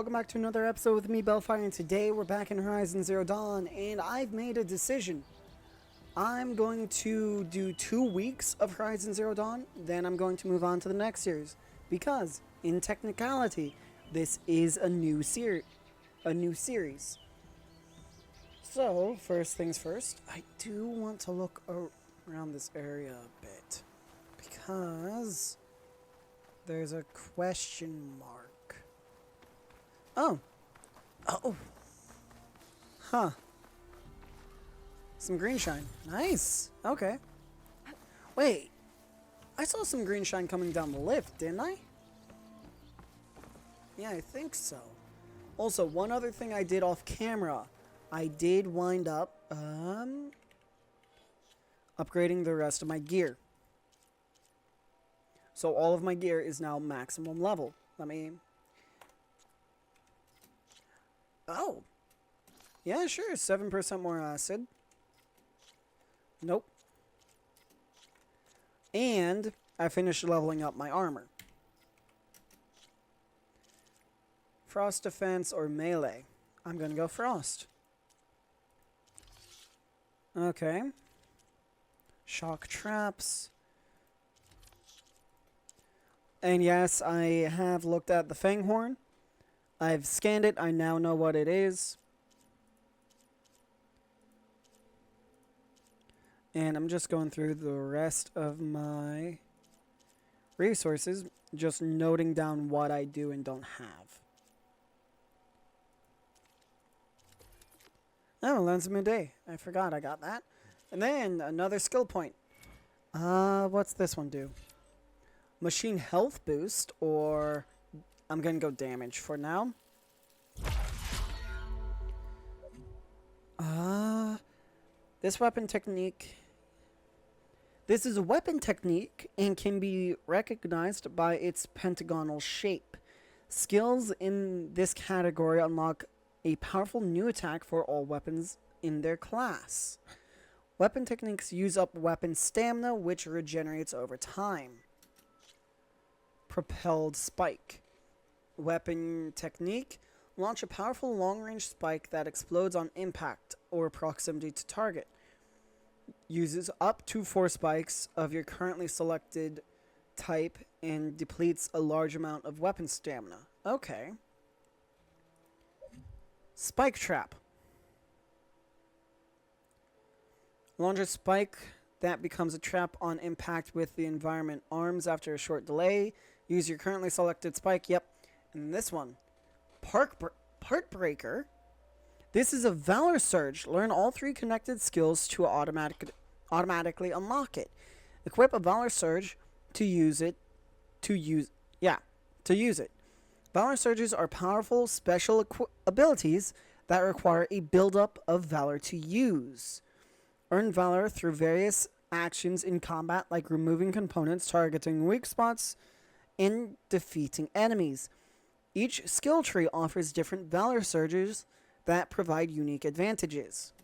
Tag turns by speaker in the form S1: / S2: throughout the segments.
S1: welcome back to another episode with me, Bellfire, and today we're back in Horizon Zero Dawn, and I've made a decision. I'm going to do 2 weeks of Horizon Zero Dawn, then I'm going to move on to the next series, because, in technicality, this is a new series. So, first things first, I do want to look around this area a bit, because there's a question mark. Oh. Oh. Huh. Some green shine. Nice. Okay. Wait. I saw some green shine coming down the lift, didn't I? Yeah, I think so. Also, one other thing I did off camera. I did wind up, upgrading the rest of my gear. So all of my gear is now maximum level. Let me... Oh. Yeah, sure. 7% more acid. Nope. And I finished leveling up my armor. Frost defense or melee? I'm gonna go frost. Okay. Shock traps. And yes, I have looked at the Fanghorn. I've scanned it. I now know what it is. And I'm just going through the rest of my resources, just noting down what I do and don't have. Oh, Lens of Midday. I forgot I got that. And then another skill point. What's this one do? Machine health boost, or I'm gonna go damage for now. This weapon technique. This is a weapon technique and can be recognized by its pentagonal shape. Skills in this category unlock a powerful new attack for all weapons in their class. Weapon techniques use up weapon stamina, which regenerates over time. Propelled spike. Weapon technique. Launch a powerful long-range spike that explodes on impact or proximity to target. Uses up to 4 spikes of your currently selected type and depletes a large amount of weapon stamina. Okay. Spike trap. Launch a spike that becomes a trap on impact with the environment arms after a short delay. Use your currently selected spike. Yep. And this one. Part breaker. This is a Valor Surge. Learn all 3 connected skills to automatically unlock it. Equip a Valor Surge to use it. To use it. Valor Surges are powerful special abilities that require a buildup of Valor to use. Earn Valor through various actions in combat, like removing components, targeting weak spots, and defeating enemies. Each skill tree offers different Valor Surges that provide unique advantages.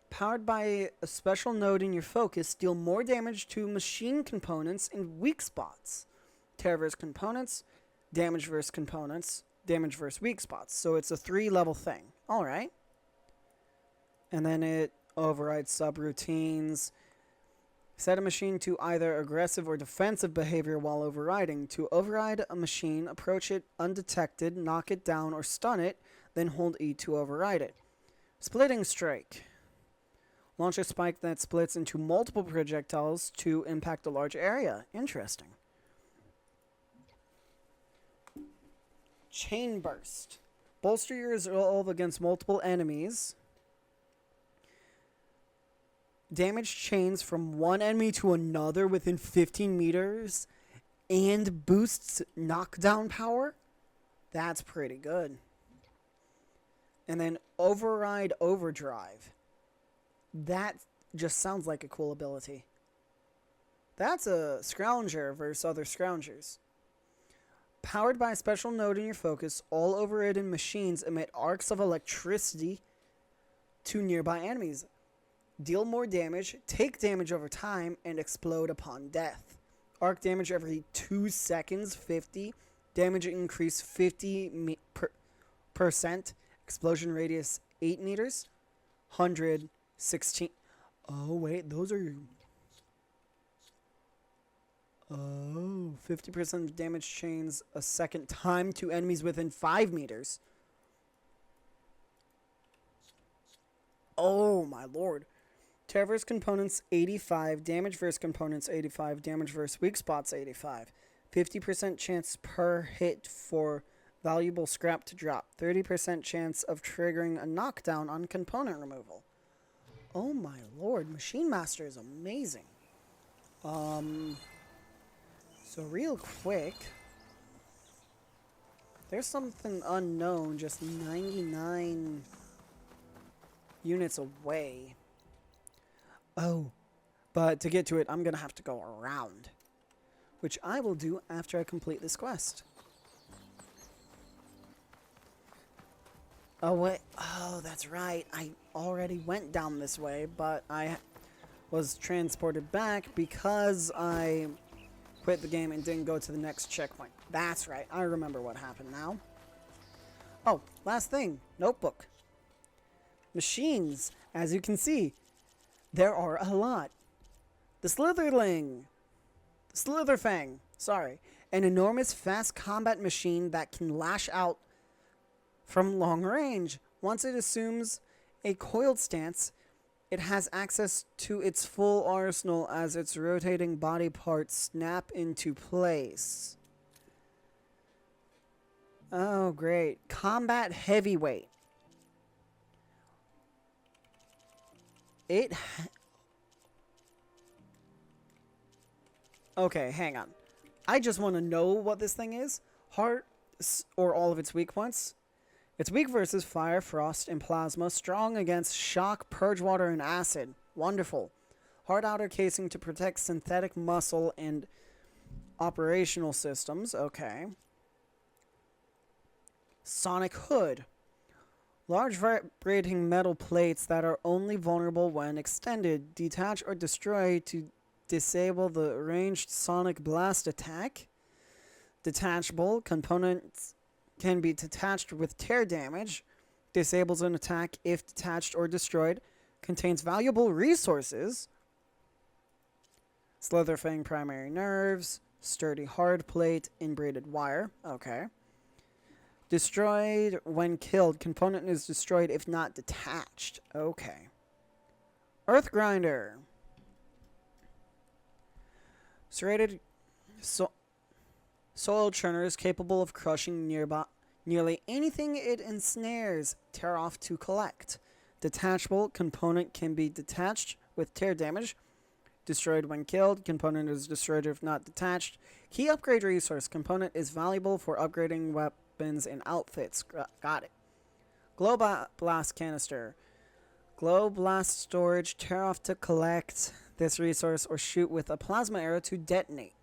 S1: Powered by a special node in your focus, deal more damage to machine components in weak spots. Tear versus components, damage versus components, damage versus weak spots. So it's a 3-level thing. Alright. And then it overrides subroutines. Set a machine to either aggressive or defensive behavior while overriding. To override a machine, approach it undetected, knock it down, or stun it, then hold E to override it. Splitting strike. Launch a spike that splits into multiple projectiles to impact a large area. Interesting. Chain burst. Bolster your resolve against multiple enemies. Damage chains from one enemy to another within 15 meters and boosts knockdown power. That's pretty good. And then override overdrive. That just sounds like a cool ability. That's a Scrounger versus other Scroungers. Powered by a special node in your focus, all overridden machines emit arcs of electricity to nearby enemies. Deal more damage, take damage over time, and explode upon death. Arc damage every 2 seconds, 50, Damage increase 50%. Explosion radius 8 meters. 116. Oh, wait. Those are... Oh, 50% damage chains a second time to enemies within 5 meters. Oh, my lord. Tear versus components 85, damage versus components 85, damage versus weak spots 85. 50% chance per hit for valuable scrap to drop. 30% chance of triggering a knockdown on component removal. Oh my lord, Machine Master is amazing. So real quick, there's something unknown just 99 units away. Oh, but to get to it, I'm going to have to go around, which I will do after I complete this quest. Oh, wait. Oh, that's right. I already went down this way, but I was transported back because I quit the game and didn't go to the next checkpoint. That's right. I remember what happened now. Oh, last thing. Notebook. Machines. As you can see, there are a lot. The Slitherfang. Sorry. An enormous fast combat machine that can lash out from long range. Once it assumes a coiled stance, it has access to its full arsenal as its rotating body parts snap into place. Oh, great. Combat heavyweight. Okay, hang on. I just want to know what this thing is. Heart or all of its weak points. It's weak versus fire, frost, and plasma. Strong against shock, purge water, and acid. Wonderful. Hard outer casing to protect synthetic muscle and operational systems. Okay. Sonic hood. Large vibrating metal plates that are only vulnerable when extended. Detach or destroy to disable the ranged sonic blast attack. Detachable. Components can be detached with tear damage. Disables an attack if detached or destroyed. Contains valuable resources. Slitherfang primary nerves. Sturdy hard plate. Inbraided wire. Okay. Destroyed when killed. Component is destroyed if not detached. Okay. Earth grinder. Serrated soil churners capable of crushing nearly anything it ensnares. Tear off to collect. Detachable. Component can be detached with tear damage. Destroyed when killed. Component is destroyed if not detached. Key upgrade resource. Component is valuable for upgrading weapons and outfits. Got it. Glow blast canister. Glow blast storage. Tear off to collect this resource or shoot with a plasma arrow to detonate.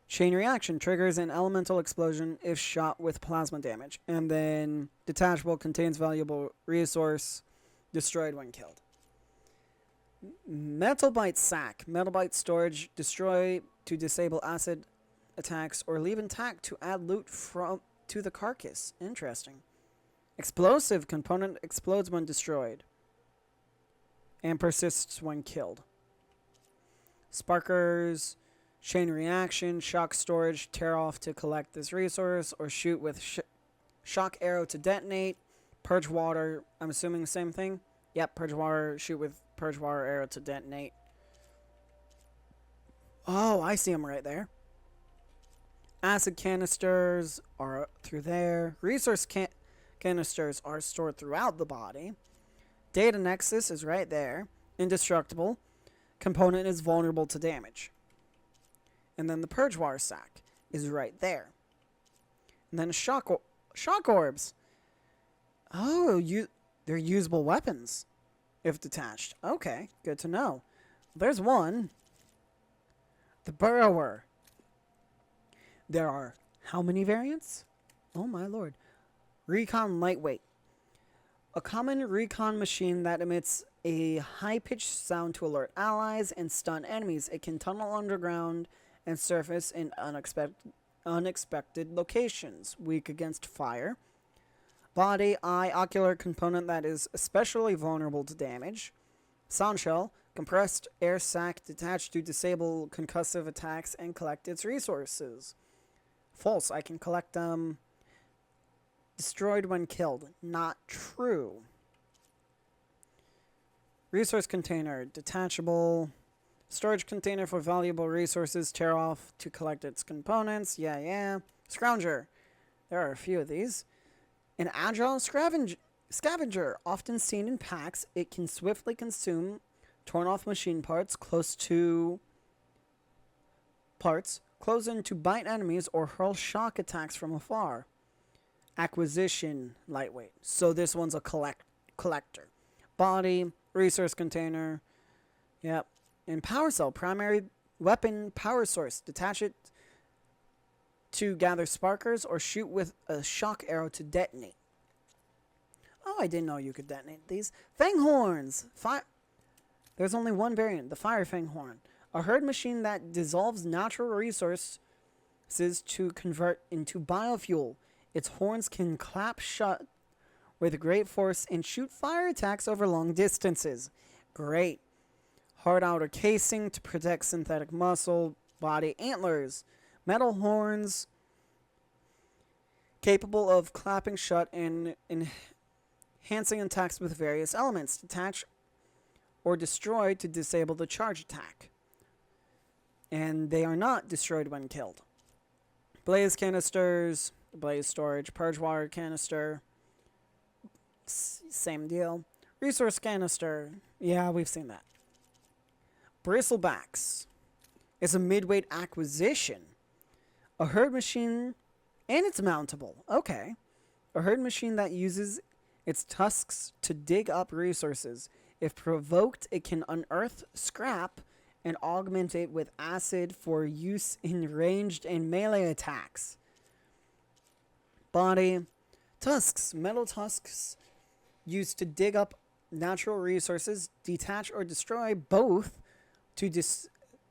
S1: Chain reaction triggers an elemental explosion if shot with plasma damage. And then detachable, contains valuable resource, destroyed when killed. Metal bite sack. Metal bite storage, destroy to disable acid attacks or leave intact to add loot to the carcass. Interesting. Explosive. Component explodes when destroyed and persists when killed. Sparkers. Chain reaction, shock storage, tear off to collect this resource, or shoot with shock arrow to detonate. Purge water, I'm assuming the same thing. Yep, purge water, shoot with purge water arrow to detonate. Oh, I see them right there. Acid canisters are through there. Resource canisters are stored throughout the body. Data nexus is right there. Indestructible. Component is vulnerable to damage. And then the purge water sack is right there. And then shock orbs. Oh, they're usable weapons if detached. Okay, good to know. There's one. The burrower. There are how many variants? Oh my lord. Recon lightweight. A common recon machine that emits a high-pitched sound to alert allies and stun enemies. It can tunnel underground and surface in unexpected locations. Weak against fire. Body, eye, ocular component that is especially vulnerable to damage. Sound shell, compressed air sac detached to disable concussive attacks and collect its resources. False, I can collect destroyed when killed. Not true. Resource container, detachable. Storage container for valuable resources, tear off to collect its components. Yeah. Scrounger. There are a few of these. An agile scavenger, often seen in packs. It can swiftly consume torn off machine parts, close in to bite enemies or hurl shock attacks from afar. Acquisition, lightweight. So this one's a collector. Body, resource container. Yep. And power cell, primary weapon power source. Detach it to gather sparkers or shoot with a shock arrow to detonate. Oh, I didn't know you could detonate these. Fang horns. There's only one variant, the fire fang horn. A herd machine that dissolves natural resources to convert into biofuel. Its horns can clap shut with great force and shoot fire attacks over long distances. Great. Hard outer casing to protect synthetic muscle, body, antlers. Metal horns capable of clapping shut and enhancing attacks with various elements. Detach or destroy to disable the charge attack. And they are not destroyed when killed. Blaze canisters, blaze storage, purge water canister. Same deal. Resource canister. Yeah, we've seen that. Bristlebacks is a midweight acquisition. A herd machine, and it's mountable. Okay. A herd machine that uses its tusks to dig up resources. If provoked, it can unearth scrap and augment it with acid for use in ranged and melee attacks. Body, tusks, metal tusks used to dig up natural resources, detach or destroy both to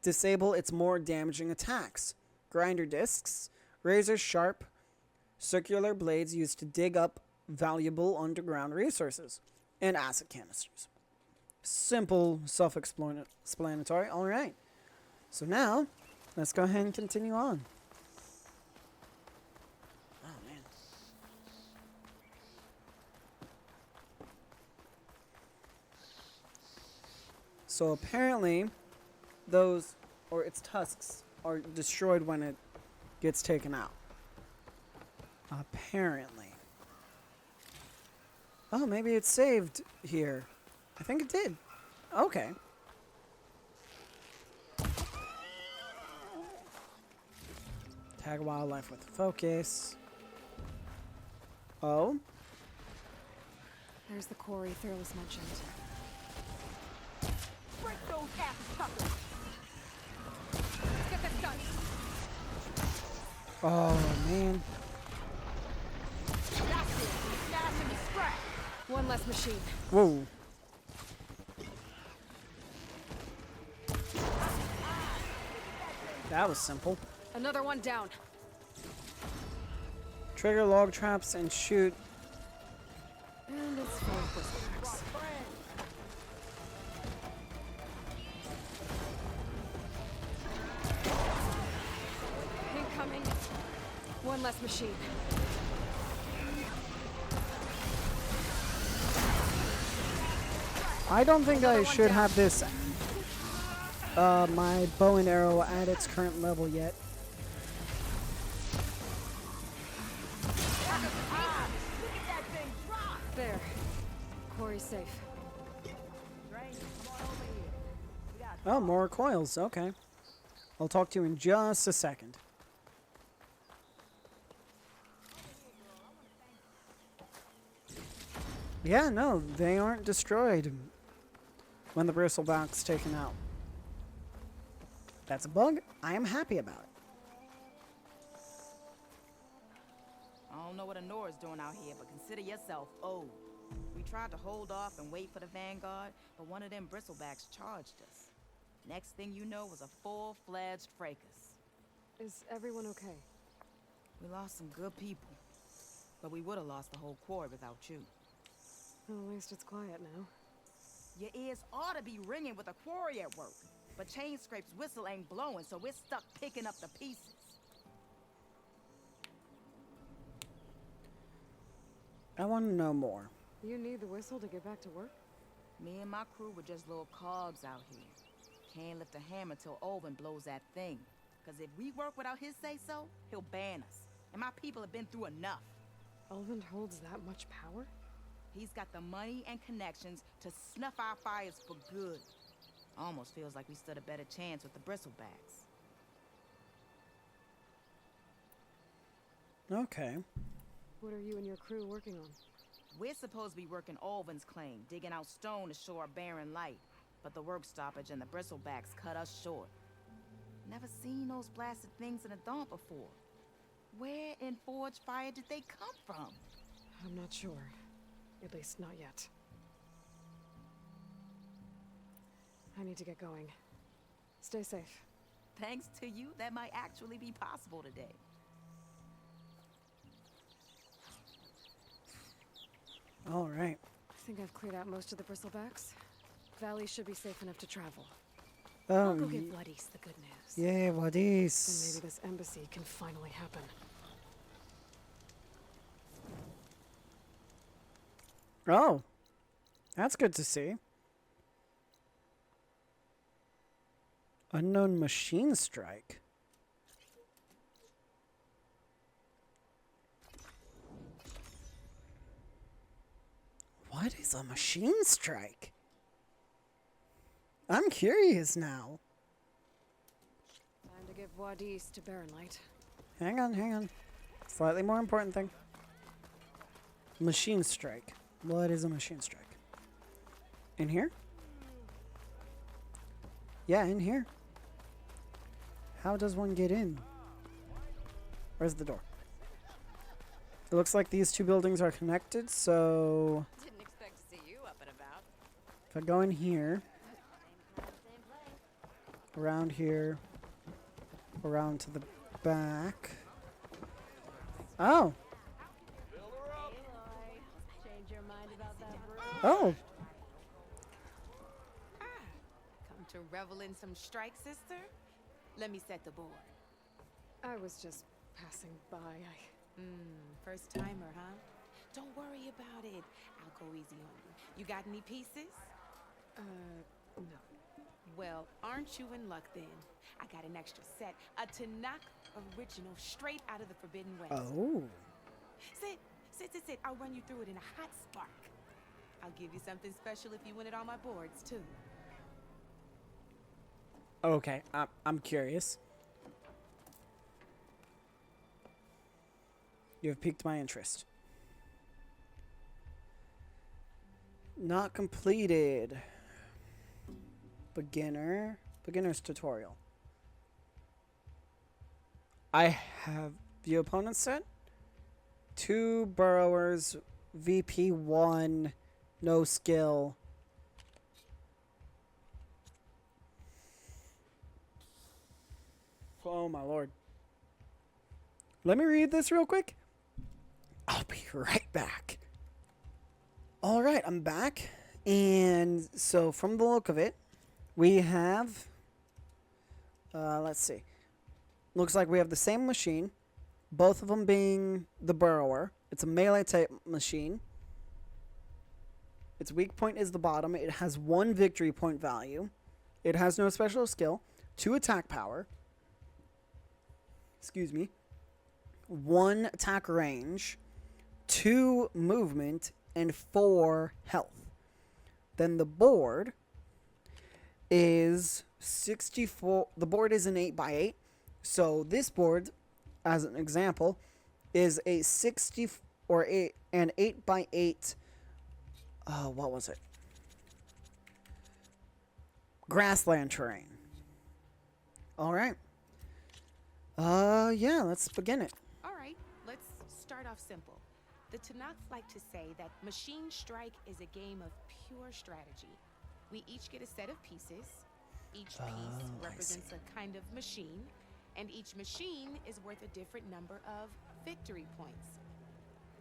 S1: disable its more damaging attacks. Grinder discs, razor sharp, circular blades used to dig up valuable underground resources, and acid canisters. Simple, self-explanatory. All right. So now, let's go ahead and continue on. Oh, man. So apparently, those, or its tusks, are destroyed when it gets taken out. Apparently. Oh, maybe it's saved here. I think it did. Okay. Tag wildlife with focus. Oh?
S2: There's the quarry Thurles mentioned.
S3: Break those ass suckers! Let's get this done!
S1: Oh, man.
S3: That's it! Smash and scrap!
S2: One less machine.
S1: Whoa. That was simple.
S2: Another one down.
S1: Trigger log traps and shoot.
S2: And it's full of bristlebacks. Incoming. One less machine.
S1: I don't think I should have this, my bow and arrow at its current level yet.
S2: There. Quarry's safe.
S1: Oh, more coils. Okay. I'll talk to you in just a second. Yeah, no, they aren't destroyed when the bristleback's taken out. That's a bug. I am happy about it.
S4: I don't know what Anora's doing out here, but consider yourself owed. We tried to hold off and wait for the Vanguard, but one of them bristlebacks charged us. Next thing you know was a full-fledged fracas.
S2: Is everyone okay?
S4: We lost some good people. But we would have lost the whole quarry without you.
S2: Well, at least it's quiet now.
S4: Your ears ought to be ringing with a quarry at work. But Chainscrape's whistle ain't blowing, so we're stuck picking up the pieces.
S1: I want to know more.
S2: You need the whistle to get back to work?
S4: Me and my crew were just little cogs out here. Can't lift a hammer till Olvin blows that thing. Because if we work without his say-so, he'll ban us. And my people have been through enough.
S2: Ulvin holds that much power?
S4: He's got the money and connections to snuff our fires for good. Almost feels like we stood a better chance with the bristlebacks.
S1: Okay.
S2: What are you and your crew working on?
S4: We're supposed to be working Olvin's claim, digging out stone to show our barren light. But the work stoppage and the bristlebacks cut us short. Never seen those blasted things in a dawn before. Where in Forge Fire did they come from?
S2: I'm not sure. At least not yet. I need to get going. Stay safe.
S4: Thanks to you, that might actually be possible today.
S1: All right.
S2: I think I've cleared out most of the bristlebacks. Valley should be safe enough to travel.
S1: Oh,
S2: I'll go give Vladis the good news.
S1: yeah, what
S2: Then
S1: is?
S2: maybe this embassy can finally happen.
S1: Oh, that's good to see. Unknown machine strike. What is a machine strike? I'm curious now.
S2: Time to give Vladis to Barrenlight.
S1: Hang on. Slightly more important thing. Machine strike. What is a machine strike? In here? Yeah, in here. How does one get in? Where's the door? It looks like these two buildings are connected, so
S3: Didn't expect to see you up and about.
S1: if I go in here, around here, around to the back. Oh!
S3: Aloy, change your mind about that brew?
S1: Oh!
S3: Come to revel in some strike, sister? Let me set the board.
S2: I was just passing by.
S3: First timer, huh? Don't worry about it. I'll go easy on you. You got any pieces?
S2: No.
S3: Well, aren't you in luck then? I got an extra set, a Tanakh original, straight out of the Forbidden West.
S1: Oh.
S3: Sit. I'll run you through it in a hot spark. I'll give you something special if you win it on my boards, too.
S1: Okay, I'm curious. You have piqued my interest. Not completed. Beginner's tutorial. I have the opponent set. 2 burrowers, VP 1, no skill. Oh my lord. Let me read this real quick. I'll be right back. All right, I'm back. And so from the look of it, we have, let's see. Looks like we have the same machine, both of them being the burrower. It's a melee type machine. Its weak point is the bottom. It has 1 victory point value. It has no special skill, 2 attack power. Excuse me. 1 attack range, 2 movement, and 4 health. Then the board is 64. The board is an 8x8. So this board, as an example, is a 60 or an 8x8. What was it? Grassland terrain. All right. Yeah, let's begin it.
S3: All right, let's start off simple. The Tanakhs like to say that Machine Strike is a game of pure strategy. We each get a set of pieces. Each piece represents a kind of machine, And each machine is worth a different number of victory points.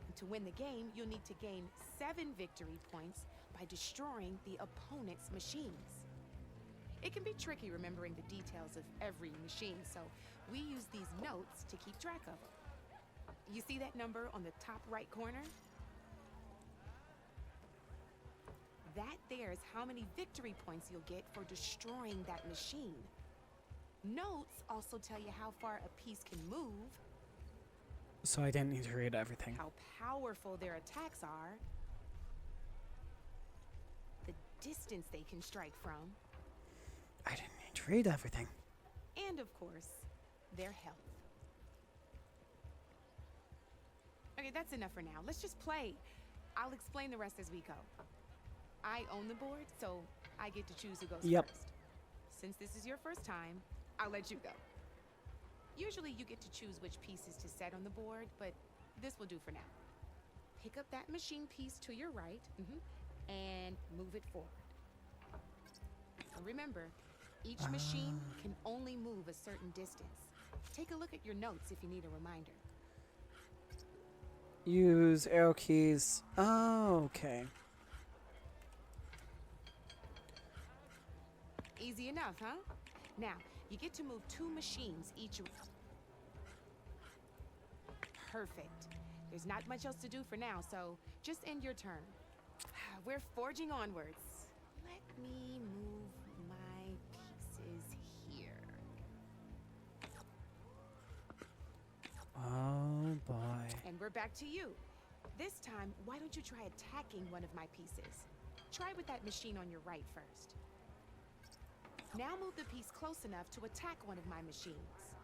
S3: And to win the game, you'll need to gain 7 victory points by destroying the opponent's machines. It can be tricky remembering the details of every machine, so we use these notes to keep track of them. You see that number on the top right corner? That there is how many victory points you'll get for destroying that machine. Notes also tell you how far a piece can move,
S1: So I didn't need to read everything.
S3: how powerful their attacks are, the distance they can strike from,
S1: I didn't need to read everything.
S3: and of course, their health. Okay, that's enough for now. Let's just play. I'll explain the rest as we go. I own the board, so I get to choose who goes
S1: Yep.
S3: first. Since this is your first time, I'll let you go. Usually you get to choose which pieces to set on the board, but this will do for now. Pick up that machine piece to your right, and move it forward. And remember, each machine can only move a certain distance. Take a look at your notes if you need a reminder.
S1: Use arrow keys. Oh, okay.
S3: Easy enough, huh? Now, you get to move 2 machines each. Perfect. There's not much else to do for now, so just end your turn. We're forging onwards. Let me move my pieces here.
S1: Oh boy.
S3: And we're back to you. This time, why don't you try attacking one of my pieces? Try with that machine on your right first. Now move the piece close enough to attack one of my machines.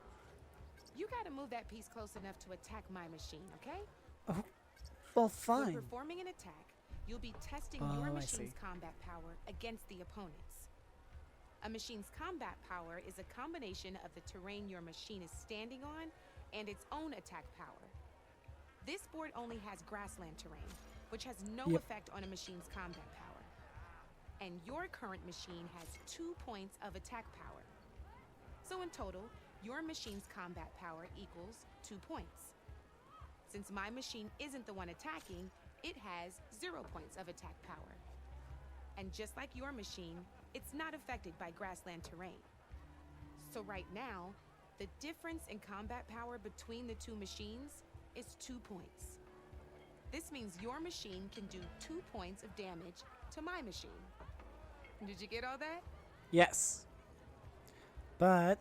S3: You gotta move that piece close enough to attack my machine, okay?
S1: Oh, well,
S3: When
S1: fine.
S3: performing an attack, you'll be testing
S1: Oh,
S3: your
S1: I
S3: machine's
S1: see.
S3: combat power against the opponent's. A machine's combat power is a combination of the terrain your machine is standing on and its own attack power. This board only has grassland terrain, which has no
S1: Yep.
S3: effect on a machine's combat power. And your current machine has 2 points of attack power. So in total, your machine's combat power equals 2 points. Since my machine isn't the one attacking, it has 0 points of attack power. And just like your machine, it's not affected by grassland terrain. So right now, the difference in combat power between the 2 machines is 2 points. This means your machine can do 2 points of damage to my machine. Did you get all that?
S1: Yes. But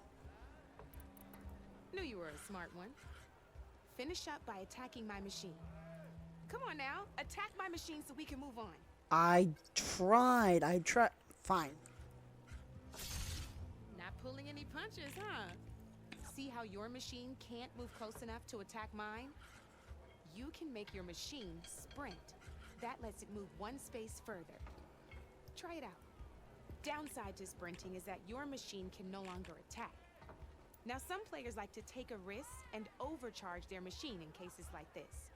S3: Knew you were a smart one. Finish up by attacking my machine. Come on now, attack my machine so we can move on.
S1: I tried. Fine.
S3: Not pulling any punches, huh? See how your machine can't move close enough to attack mine? You can make your machine sprint. That lets it move 1 space further. Try it out. Downside to sprinting is that your machine can no longer attack. Now, some players like to take a risk and overcharge their machine in cases like this.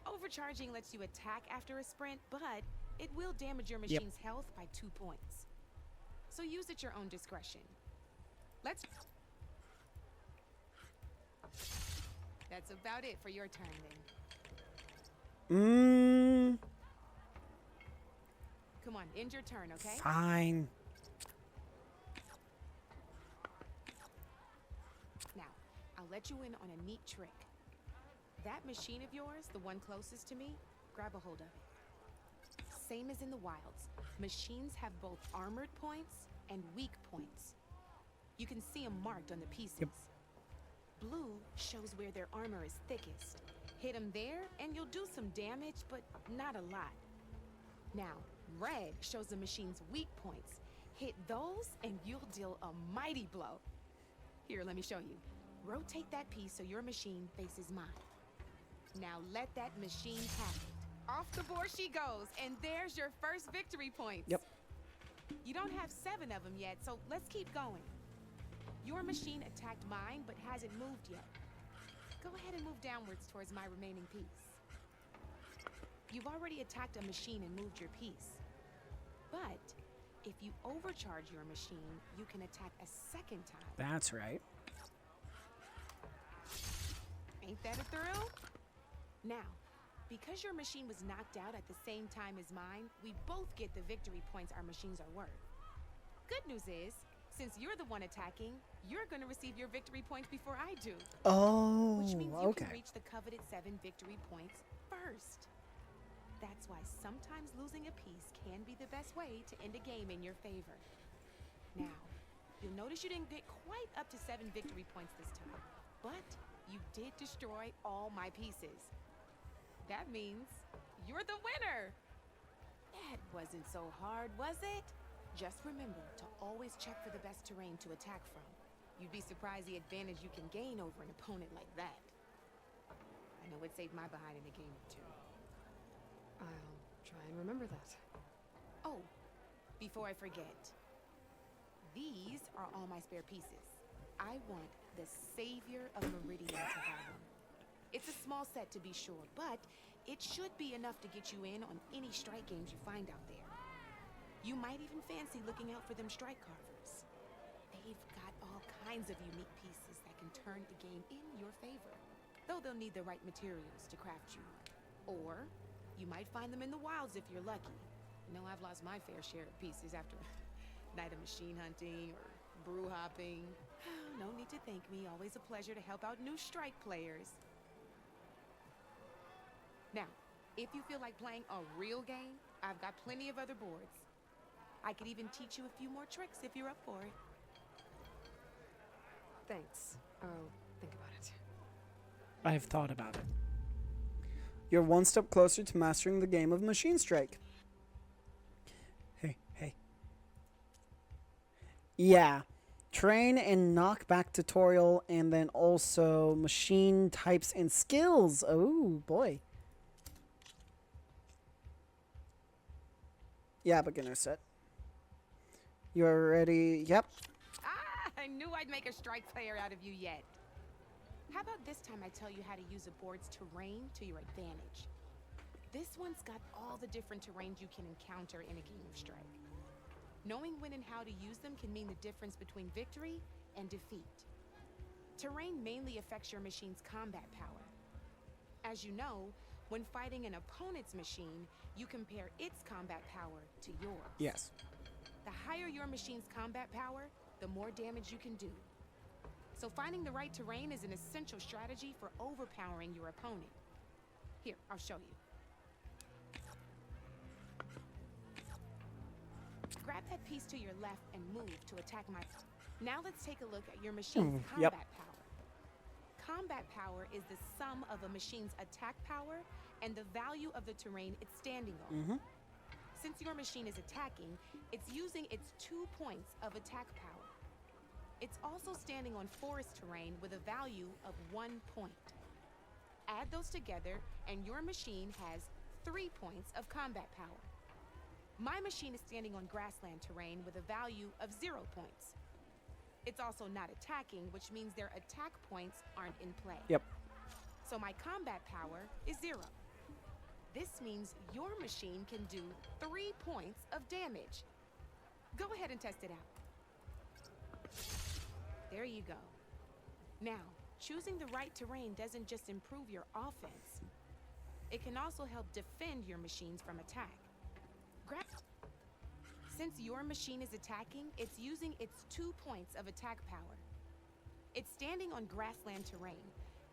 S3: Overcharging lets you attack after a sprint, but it will damage your machine's health by 2 points. So use at your own discretion. That's about it for your turn then. Come on, end your turn, okay?
S1: Fine.
S3: Now, I'll let you in on a neat trick. That machine of yours, the one closest to me, grab a hold of it. Same as in the wilds, machines have both armored points and weak points. You can see them marked on the pieces.
S1: Yep.
S3: Blue shows where their armor is thickest. Hit them there and you'll do some damage, but not a lot. Now, red shows the machine's weak points. Hit those and you'll deal a mighty blow. Here, let me show you. Rotate that piece so your machine faces mine. Now let that machine have it. Off the board she goes, and there's your first victory points.
S1: Yep.
S3: You don't have 7 of them yet, so let's keep going. Your machine attacked mine, but hasn't moved yet. Go ahead and move downwards towards my remaining piece. You've already attacked a machine and moved your piece. But if you overcharge your machine, you can attack a second time.
S1: That's right.
S3: Ain't that a thrill? Now, because your machine was knocked out at the same time as mine, we both get the victory points our machines are worth. Good news is, since you're the one attacking, you're gonna receive your victory points before I do.
S1: Oh,
S3: Which means you
S1: okay.
S3: can reach the coveted 7 victory points first. That's why sometimes losing a piece can be the best way to end a game in your favor. Now, you'll notice you didn't get quite up to 7 victory points this time, but you did destroy all my pieces. That means you're the winner! That wasn't so hard, was it? Just remember to always check for the best terrain to attack from. You'd be surprised the advantage you can gain over an opponent like that. I know it saved my behind in a game or two.
S2: I'll try and remember that.
S3: Oh, before I forget, these are all my spare pieces. I want the Savior of Meridian to have them. It's a small set to be sure, but it should be enough to get you in on any strike games you find out there. You might even fancy looking out for them strike carvers. They've got all kinds of unique pieces that can turn the game in your favor, though they'll need the right materials to craft you. Or you might find them in the wilds if you're lucky. You know, I've lost my fair share of pieces after a night of machine hunting or brew hopping. No need to thank me. Always a pleasure to help out new strike players. Now, if you feel like playing a real game, I've got plenty of other boards. I could even teach you a few more tricks if you're up for it.
S2: Thanks. I'll think about it.
S1: I've thought about it. You're one step closer to mastering the game of Machine Strike. Hey. Yeah. Train and knockback tutorial, and then also machine types and skills. Oh, boy. Yeah, beginner set. You're ready? Yep.
S3: I knew I'd make a strike player out of you yet. How about this time I tell you how to use a board's terrain to your advantage? This one's got all the different terrains you can encounter in a game of Strike. Knowing when and how to use them can mean the difference between victory and defeat. Terrain mainly affects your machine's combat power. As you know, when fighting an opponent's machine, you compare its combat power to yours.
S1: Yes.
S3: The higher your machine's combat power, the more damage you can do. So finding the right terrain is an essential strategy for overpowering your opponent. Here, I'll show you. Grab that piece to your left and move to attack my... Now let's take a look at your machine's
S1: Yep.
S3: combat power. Combat power is the sum of a machine's attack power and the value of the terrain it's standing on. Since your machine is attacking, it's using its 2 points of attack power. It's also standing on forest terrain with a value of 1 point. Add those together, and your machine has 3 points of combat power. My machine is standing on grassland terrain with a value of 0 points. It's also not attacking, which means their attack points aren't in play.
S1: Yep.
S3: So my combat power is 0. This means your machine can do 3 points of damage. Go ahead and test it out. There you go. Now, choosing the right terrain doesn't just improve your offense. It can also help defend your machines from attack. Since your machine is attacking, it's using its 2 points of attack power. It's standing on grassland terrain.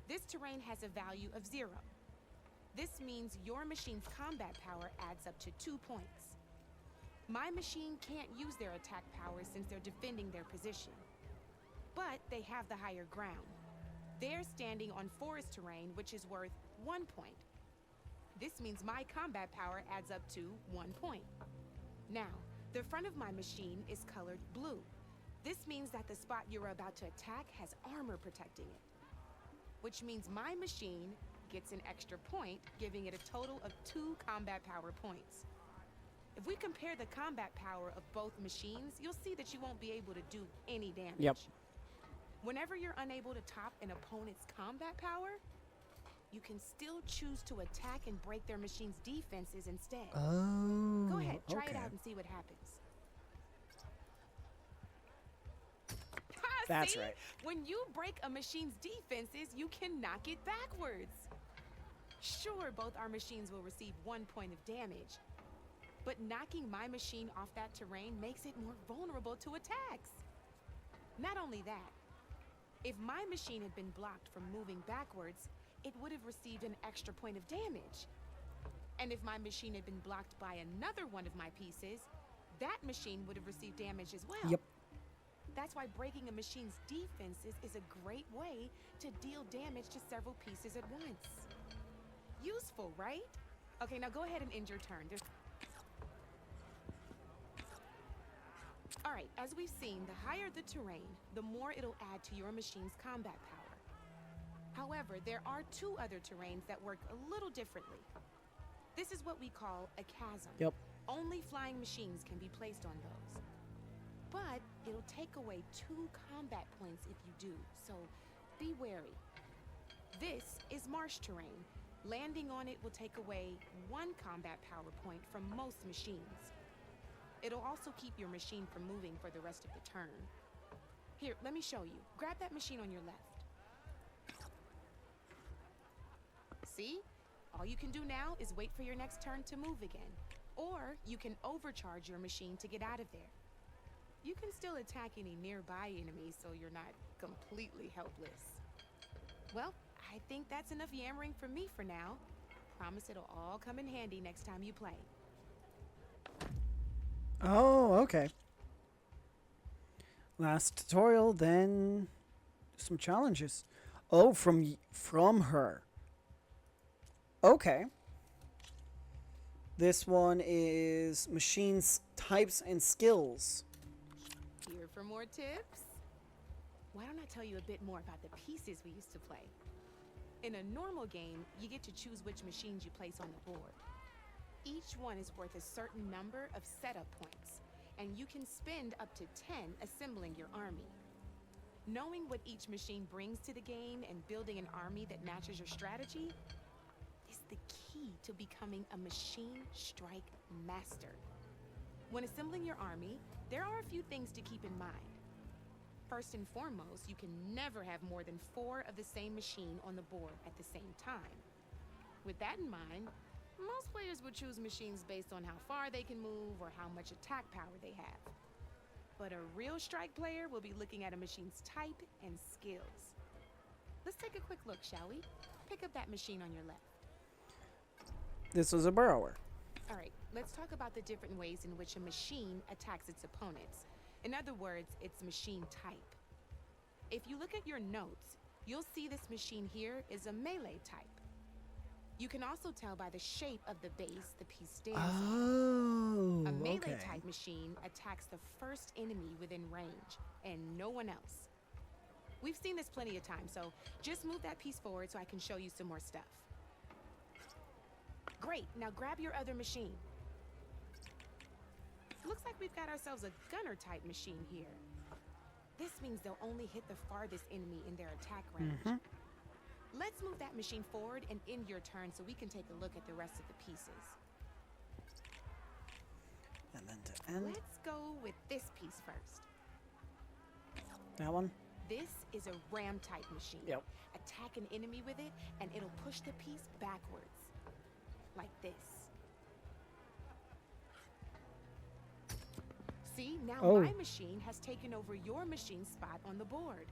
S3: This terrain has a value of 0. This means your machine's combat power adds up to 2 points. My machine can't use their attack power since they're defending their position. But they have the higher ground. They're standing on forest terrain, which is worth 1 point. This means my combat power adds up to 1 point. Now, the front of my machine is colored blue. This means that the spot you're about to attack has armor protecting it. Which means my machine gets an extra point, giving it a total of 2 combat power points. If we compare the combat power of both machines, you'll see that you won't be able to do any damage.
S1: Yep.
S3: Whenever you're unable to top an opponent's combat power, you can still choose to attack and break their machine's defenses instead.
S1: Oh.
S3: Go ahead, try it
S1: okay.
S3: out and see what happens. Ha!
S1: That's
S3: See?
S1: right.
S3: When you break a machine's defenses, you can knock it backwards. Sure, both our machines will receive 1 point of damage, but knocking my machine off that terrain makes it more vulnerable to attacks. Not only that, if my machine had been blocked from moving backwards, it would have received an extra point of damage. And if my machine had been blocked by another one of my pieces, that machine would have received damage as well.
S1: Yep.
S3: That's why breaking a machine's defenses is a great way to deal damage to several pieces at once. Useful, right? Okay, now go ahead and end your turn. All right, as we've seen, the higher the terrain, the more it'll add to your machine's combat power. However, there are 2 other terrains that work a little differently. This is what we call a chasm.
S1: Yep.
S3: Only flying machines can be placed on those. But it'll take away 2 combat points if you do, so be wary. This is marsh terrain. Landing on it will take away 1 combat power point from most machines. It'll also keep your machine from moving for the rest of the turn. Here, let me show you. Grab that machine on your left. See? All you can do now is wait for your next turn to move again. Or you can overcharge your machine to get out of there. You can still attack any nearby enemies so you're not completely helpless. Well, I think that's enough yammering from me for now. Promise it'll all come in handy next time you play.
S1: Oh, okay. Last tutorial, then some challenges. Oh, from her. Okay. This one is machines, types, and skills.
S3: Here for more tips? Why don't I tell you a bit more about the pieces we used to play? In a normal game, you get to choose which machines you place on the board. Each one is worth a certain number of setup points, and you can spend up to 10 assembling your army. Knowing what each machine brings to the game and building an army that matches your strategy is the key to becoming a machine strike master. When assembling your army, there are a few things to keep in mind. First and foremost, you can never have more than 4 of the same machine on the board at the same time. With that in mind, most players would choose machines based on how far they can move or how much attack power they have. But a real strike player will be looking at a machine's type and skills. Let's take a quick look, shall we? Pick up that machine on your left.
S1: This was a burrower.
S3: All right, let's talk about the different ways in which a machine attacks its opponents. In other words, its machine type. If you look at your notes, you'll see this machine here is a melee type. You can also tell by the shape of the base the piece stands on.
S1: Oh,
S3: A melee
S1: okay.
S3: type machine attacks the first enemy within range, and no one else. We've seen this plenty of times, so just move that piece forward so I can show you some more stuff. Great, now grab your other machine. Looks like we've got ourselves a gunner type machine here. This means they'll only hit the farthest enemy in their attack range. Let's move that machine forward and end your turn so we can take a look at the rest of the pieces.
S1: And then to end.
S3: Let's go with this piece first.
S1: That one?
S3: This is a ram type machine.
S1: Yep.
S3: Attack an enemy with it and it'll push the piece backwards. Like this. See, now
S1: Oh.
S3: my machine has taken over your machine's spot on the board.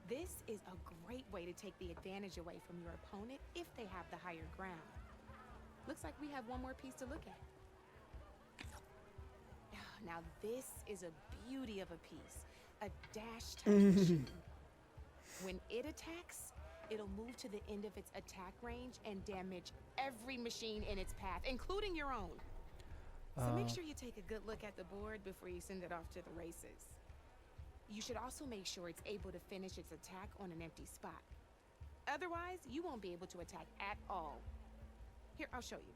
S3: This is a great way to take the advantage away from your opponent if they have the higher ground. Looks like we have one more piece to look at. Now this is a beauty of a piece, a dash type machine. When it attacks, it'll move to the end of its attack range and damage every machine in its path, including your own. So make sure you take a good look at the board before you send it off to the races. You should also make sure it's able to finish its attack on an empty spot. Otherwise, you won't be able to attack at all. Here, I'll show you.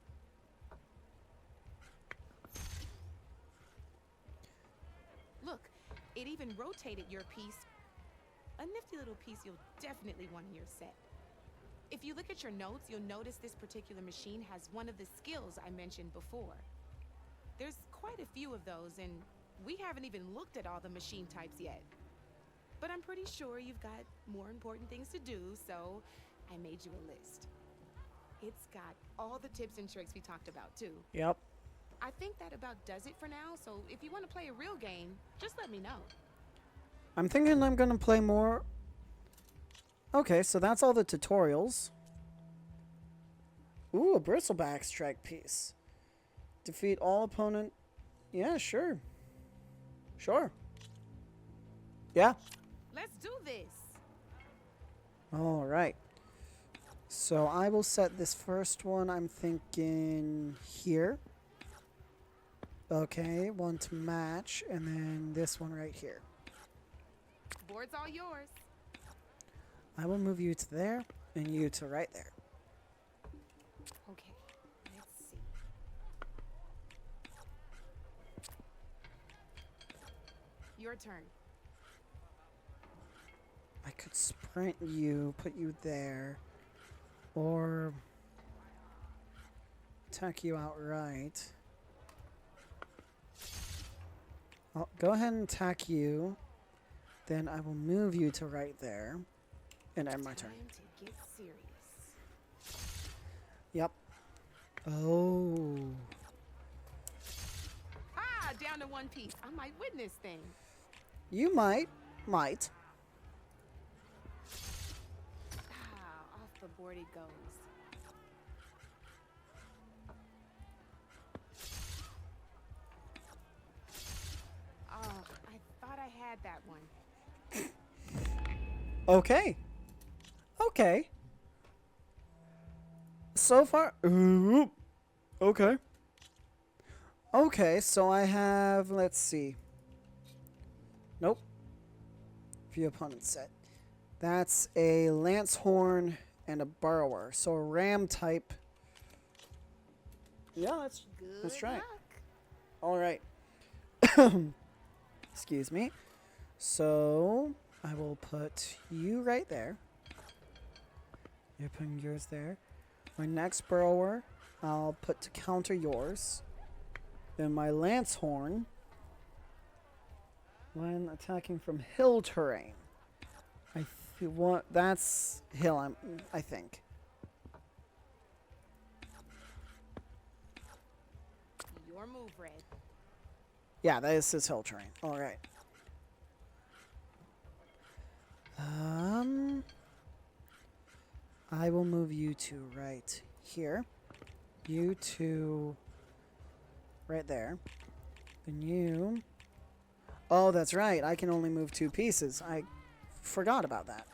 S3: Look, it even rotated your piece. A nifty little piece you'll definitely want in your set. If you look at your notes, you'll notice this particular machine has one of the skills I mentioned before. There's quite a few of those, and we haven't even looked at all the machine types yet. but I'm pretty sure you've got more important things to do, so I made you a list. It's got all the tips and tricks we talked about, too.
S1: Yep.
S3: I think that about does it for now, so if you want to play a real game, just let me know.
S1: I'm thinking I'm going to play more. Okay, so that's all the tutorials. Ooh, a bristleback strike piece. Defeat all opponent. Yeah, sure. Sure. Yeah.
S3: Let's do this.
S1: All right. So I will set this first one, I'm thinking here. Okay, one to match, and then this one right here.
S3: Board's all yours.
S1: I will move you to there, and you to right there.
S3: Okay, let's see. Your turn.
S1: I could sprint you, put you there, or attack you outright. I'll go ahead and attack you. Then I will move you to right there. And end my turn.
S3: Time to get serious.
S1: Yep. Oh.
S3: Ah, down to one piece. I might win this thing.
S1: You might. Might.
S3: Ah, off the board it goes. Oh, I thought I had that one.
S1: Okay. Okay. So far. Ooh. Okay. Okay, so I have. Let's see. Nope. View opponent set. That's a lance horn and a burrower. So a ram type. Yeah, let's try it.
S3: Luck.
S1: All right. Excuse me. So I will put you right there. You're putting yours there. My next burrower, I'll put to counter yours. Then my lance horn, when attacking from hill terrain. That's hill. I think.
S3: Your move, Red.
S1: Yeah, that is his hill terrain. All right. I will move you to right here. You to right there. Then you. Oh, that's right. I can only move 2 pieces. I forgot about that.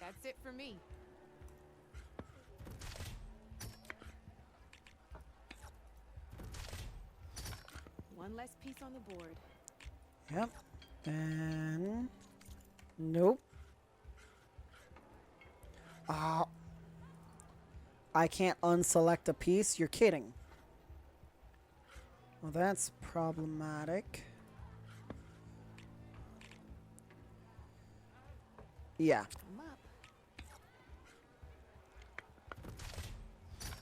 S3: That's it for me. One less piece on the board.
S1: Yep. And nope. I can't unselect a piece. You're kidding. Well, that's problematic. Yeah.
S3: I'm up.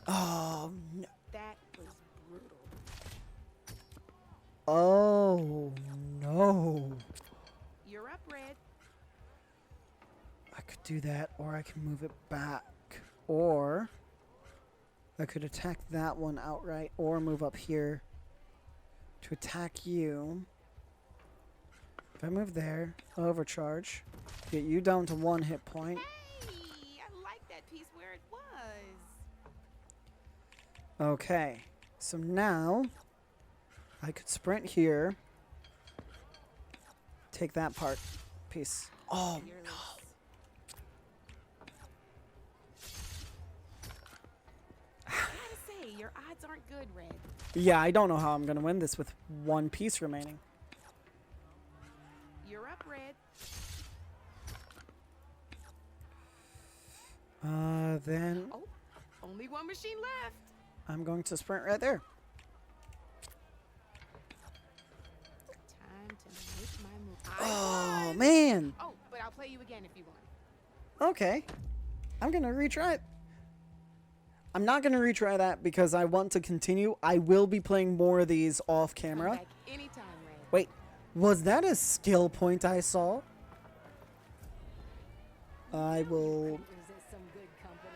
S1: Oh, no.
S3: That was brutal.
S1: Oh, no.
S3: You're up, Red.
S1: I could do that, or I can move it back. Or I could attack that one outright, or move up here to attack you. If I move there, overcharge. Get you down to 1 hit point.
S3: Hey, I like that piece where it was.
S1: Okay, so now I could sprint here. Take that part piece. Oh,
S3: Fearless.
S1: no.
S3: I gotta say, your odds aren't good, Red.
S1: Yeah, I don't know how I'm going to win this with 1 piece remaining.
S3: You're up, Red.
S1: Then
S3: Oh, only one machine left.
S1: I'm going to sprint right there.
S3: Time to make my move.
S1: Oh,
S3: won.
S1: man.
S3: Oh, but I'll play you again if you want.
S1: Okay. I'm going to retry it. I'm not going to retry that because I want to continue. I will be playing more of these off
S3: Come
S1: camera.
S3: back anytime, Red.
S1: Wait, Was that a skill point I saw? I will...
S2: Is this some good company?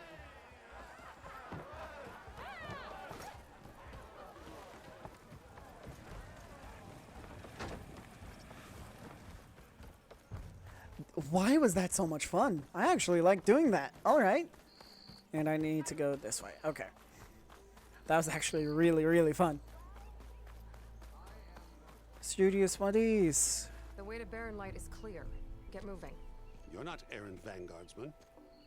S1: Why was that so much fun? I actually like doing that. Alright. And I need to go this way. Okay. That was actually really, really fun. Studious buddies.
S2: The way to Barren Light is clear. Get moving.
S5: You're not errant vanguardsman.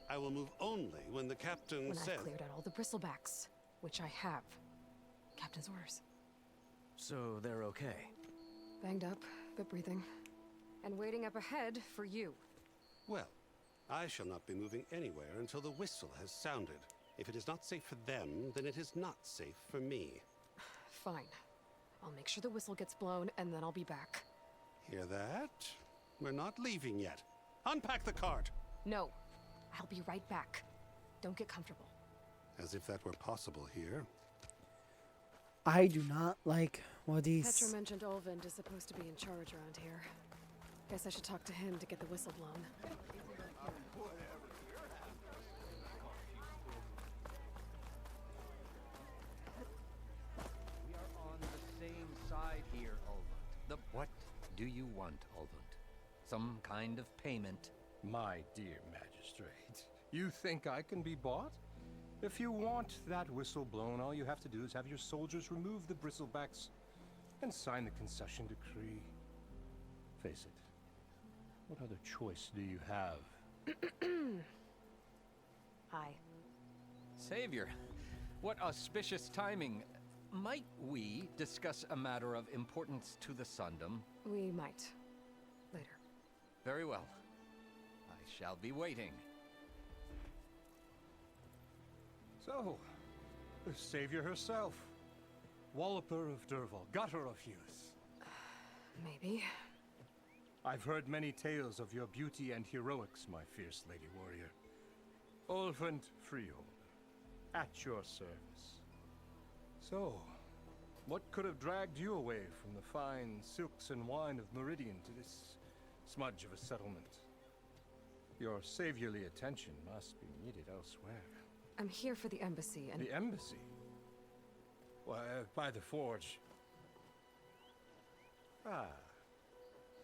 S5: I will move only when the captain
S2: When
S5: says...
S2: I've cleared out all the bristlebacks, which I have. Captain's orders.
S6: So they're okay.
S2: Banged up, but breathing. And waiting up ahead for you.
S5: Well, I shall not be moving anywhere until the whistle has sounded. If it is not safe for them, then it is not safe for me.
S2: Fine. I'll make sure the whistle gets blown, and then I'll be back.
S5: Hear that? We're not leaving yet. Unpack the cart!
S2: No. I'll be right back. Don't get comfortable.
S5: As if that were possible here.
S1: I do not like
S2: Petra
S1: Wadis.
S2: mentioned Olvind is supposed to be in charge around here. Guess I should talk to him to get the whistle blown.
S6: We are on the same side here, Olvund. What do you want, Olvund? Some kind of payment?
S7: My dear magistrate, you think I can be bought? If you want that whistle blown, all you have to do is have your soldiers remove the bristlebacks and sign the concession decree. Face it, what other choice do you have?
S2: Hi.
S6: Savior, what auspicious timing. Might we discuss a matter of importance to the Sundom?
S2: We might. Later.
S6: Very well. I shall be waiting.
S7: So, the savior herself, Walloper of Derval, gutter of youth.
S2: Maybe.
S7: I've heard many tales of your beauty and heroics, my fierce lady warrior. Olvund Freehold, at your service. So, what could have dragged you away from the fine silks and wine of Meridian to this smudge of a settlement? Your saviorly attention must be needed elsewhere.
S2: I'm here for the embassy and...
S7: The embassy? Why, by the forge. Ah.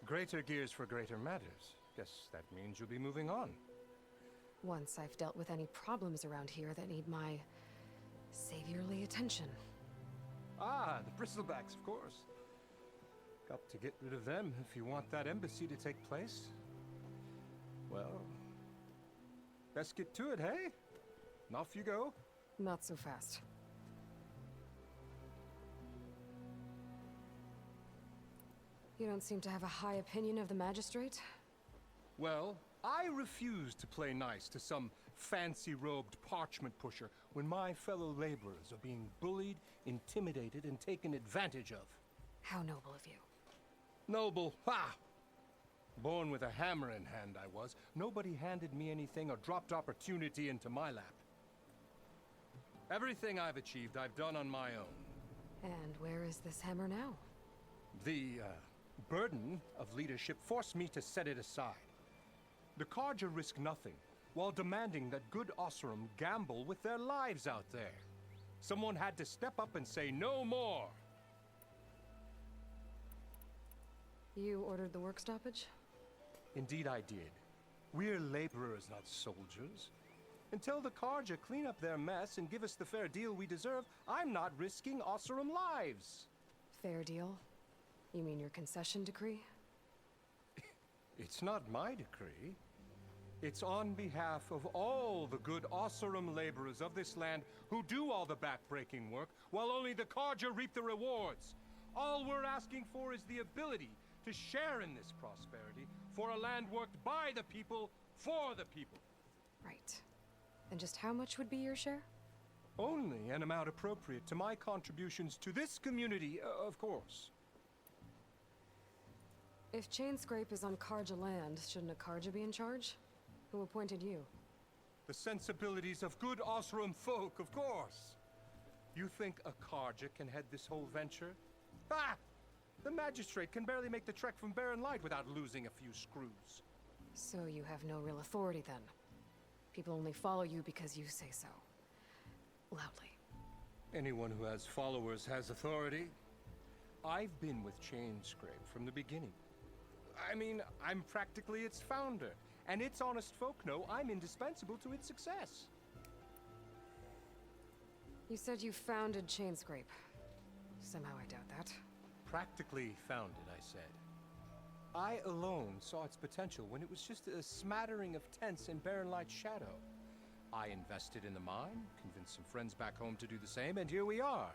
S7: Greater gears for greater matters. Guess that means you'll be moving on.
S2: Once I've dealt with any problems around here that need my saviorly attention.
S7: Ah, the bristlebacks, of course. Got to get rid of them if you want that embassy to take place. Well, best get to it, hey? And off you go.
S2: Not so fast. You don't seem to have a high opinion of the magistrate?
S7: Well, I refuse to play nice to some fancy-robed parchment pusher when my fellow laborers are being bullied, intimidated, and taken advantage of.
S2: How noble of you.
S7: Noble, ha! Born with a hammer in hand I was. Nobody handed me anything or dropped opportunity into my lap. Everything I've achieved, I've done on my own.
S2: And where is this hammer now?
S7: The, burden of leadership forced me to set it aside. The Carja risk nothing, while demanding that good Osseram gamble with their lives out there. Someone had to step up and say no more.
S2: You ordered the work stoppage?
S7: Indeed I did. We're laborers, not soldiers. Until the Carja clean up their mess and give us the fair deal we deserve, I'm not risking Osseram lives.
S2: Fair deal? You mean your concession decree?
S7: It's not my decree. It's on behalf of all the good Osseram laborers of this land who do all the backbreaking work, while only the Carja reap the rewards. All we're asking for is the ability to share in this prosperity for a land worked by the people, for the people.
S2: Right. And just how much would be your share?
S7: Only an amount appropriate to my contributions to this community, of course.
S2: If Chainscrape is on Carja land, shouldn't a Carja be in charge? Who appointed you?
S7: The sensibilities of good Osseram folk, of course. You think a Carja can head this whole venture? Ah! The magistrate can barely make the trek from Barren Light without losing a few screws.
S2: So you have no real authority then? People only follow you because you say so. Loudly.
S7: Anyone who has followers has authority. I've been with Chainscrape from the beginning. I mean, I'm practically its founder, and its honest folk know I'm indispensable to its success.
S2: You said you founded Chainscrape. Somehow I doubt that.
S7: Practically founded, I said. I alone saw its potential when it was just a smattering of tents in Barren Light's shadow. I invested in the mine, convinced some friends back home to do the same, and here we are.